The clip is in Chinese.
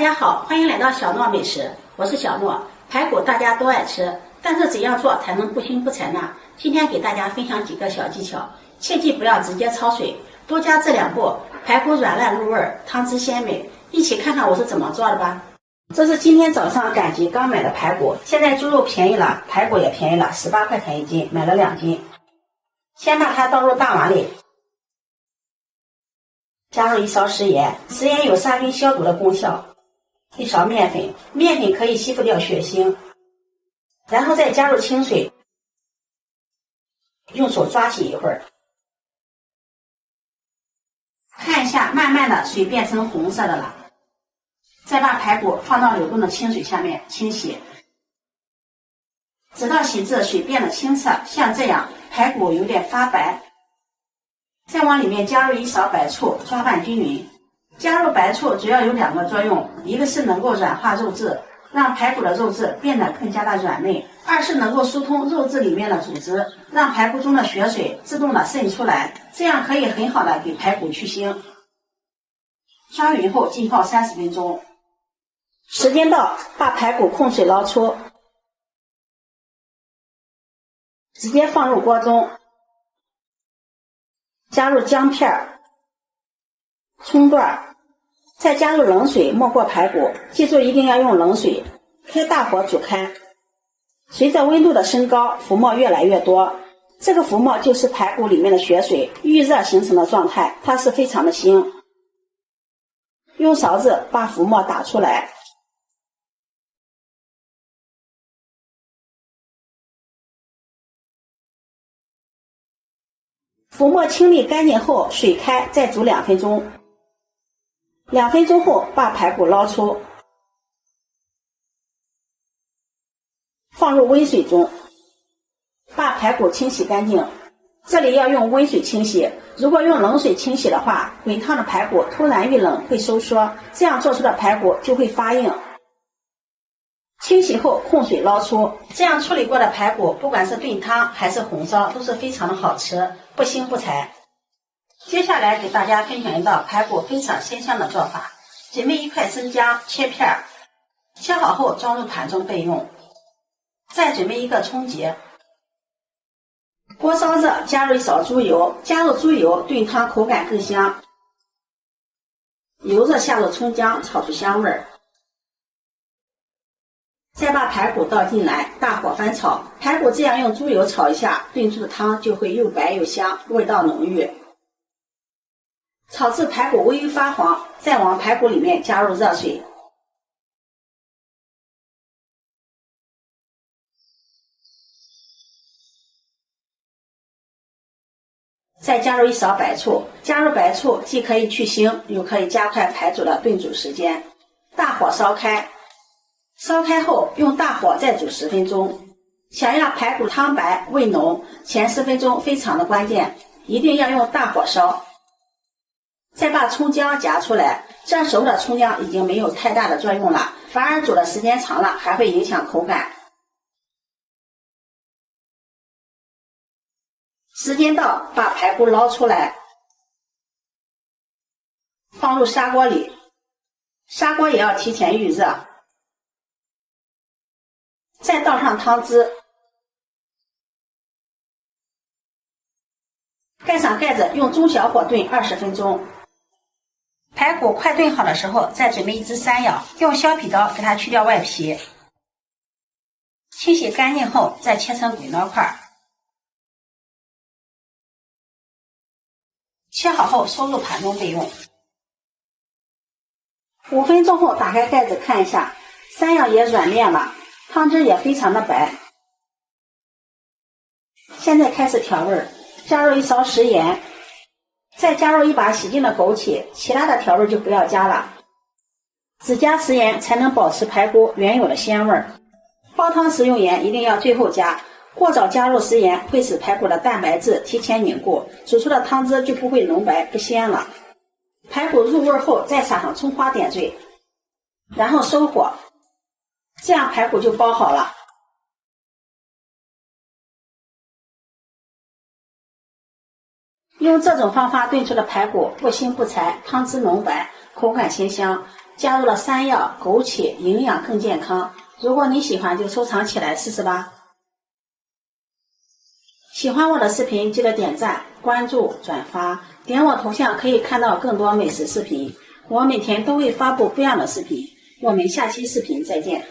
家好，欢迎来到小诺美食，我是小诺。排骨大家都爱吃，但是怎样做才能不腥不柴呢？今天给大家分享几个小技巧，切记不要直接焯水，多加这2步，排骨软烂入味，汤汁鲜美。一起看看我是怎么做的吧。这是今天早上赶集刚买的排骨，现在猪肉便宜了，排骨也便宜了，18块钱1斤，买了2斤。先把它倒入大碗里，加入1勺食盐，食盐有杀菌消毒的功效。1勺面粉，面粉可以吸附掉血腥。然后再加入清水，用手抓洗一会儿。看一下，慢慢的水变成红色的了。再把排骨放到流动的清水下面清洗，直到洗至水变得清澈，像这样，排骨有点发白。再往里面加入1勺白醋，抓拌均匀。加入白醋主要有2个作用，一个是能够软化肉质，让排骨的肉质变得更加的软嫩；二是能够疏通肉质里面的组织，让排骨中的血水自动的渗出来，这样可以很好的给排骨去腥。抓匀后浸泡30分钟。时间到，把排骨控水捞出，直接放入锅中，加入姜片、葱段，再加入冷水没过排骨，记住一定要用冷水，开大火煮开。随着温度的升高，浮沫越来越多，这个浮沫就是排骨里面的血水遇热形成的状态，它是非常的腥。用勺子把浮沫打出来，浮沫清理干净后，水开，再煮2分钟。2分钟后，把排骨捞出，放入温水中，把排骨清洗干净。这里要用温水清洗，如果用冷水清洗的话，滚烫的排骨突然遇冷会收缩，这样做出的排骨就会发硬。清洗后控水捞出，这样处理过的排骨，不管是炖汤还是红烧，都是非常的好吃，不腥不柴。接下来给大家分享一道排骨非常鲜香的做法。准备1块生姜，切片，切好后装入盘中备用。再准备1个葱节。锅烧热，加入1勺猪油，加入猪油炖汤口感更香。油热下入葱姜，炒出香味儿。再把排骨倒进来，大火翻炒。排骨这样用猪油炒一下，炖出的汤就会又白又香，味道浓郁。炒至排骨微微发黄，再往排骨里面加入热水。再加入1勺白醋，加入白醋既可以去腥，又可以加快排骨的炖煮时间。大火烧开，烧开后用大火再煮10分钟。想让排骨汤白味浓，前10分钟非常的关键，一定要用大火烧。再把葱姜夹出来，这时候的葱姜已经没有太大的作用了，反而煮的时间长了还会影响口感。时间到，把排骨捞出来，放入砂锅里，砂锅也要提前预热。再倒上汤汁，盖上盖子，用中小火炖20分钟。排骨快炖好的时候，再准备1只山药，用削皮刀给它去掉外皮，清洗干净后再切成滚刀块。切好后收入盘中备用。5分钟后打开盖子看一下，山药也软烂了，汤汁也非常的白。现在开始调味，加入1勺食盐，再加入1把洗净的枸杞，其他的调味就不要加了，只加食盐才能保持排骨原有的鲜味。煲汤时用盐一定要最后加，过早加入食盐会使排骨的蛋白质提前凝固，煮出的汤汁就不会浓白不鲜了。排骨入味后再撒上葱花点缀，然后收火，这样排骨就煲好了。用这种方法炖出的排骨不腥不柴，汤汁浓白，口感鲜香。加入了山药、枸杞，营养更健康。如果你喜欢，就收藏起来试试吧。喜欢我的视频，记得点赞、关注、转发，点我头像可以看到更多美食视频。我每天都会发布不一样的视频，我们下期视频再见。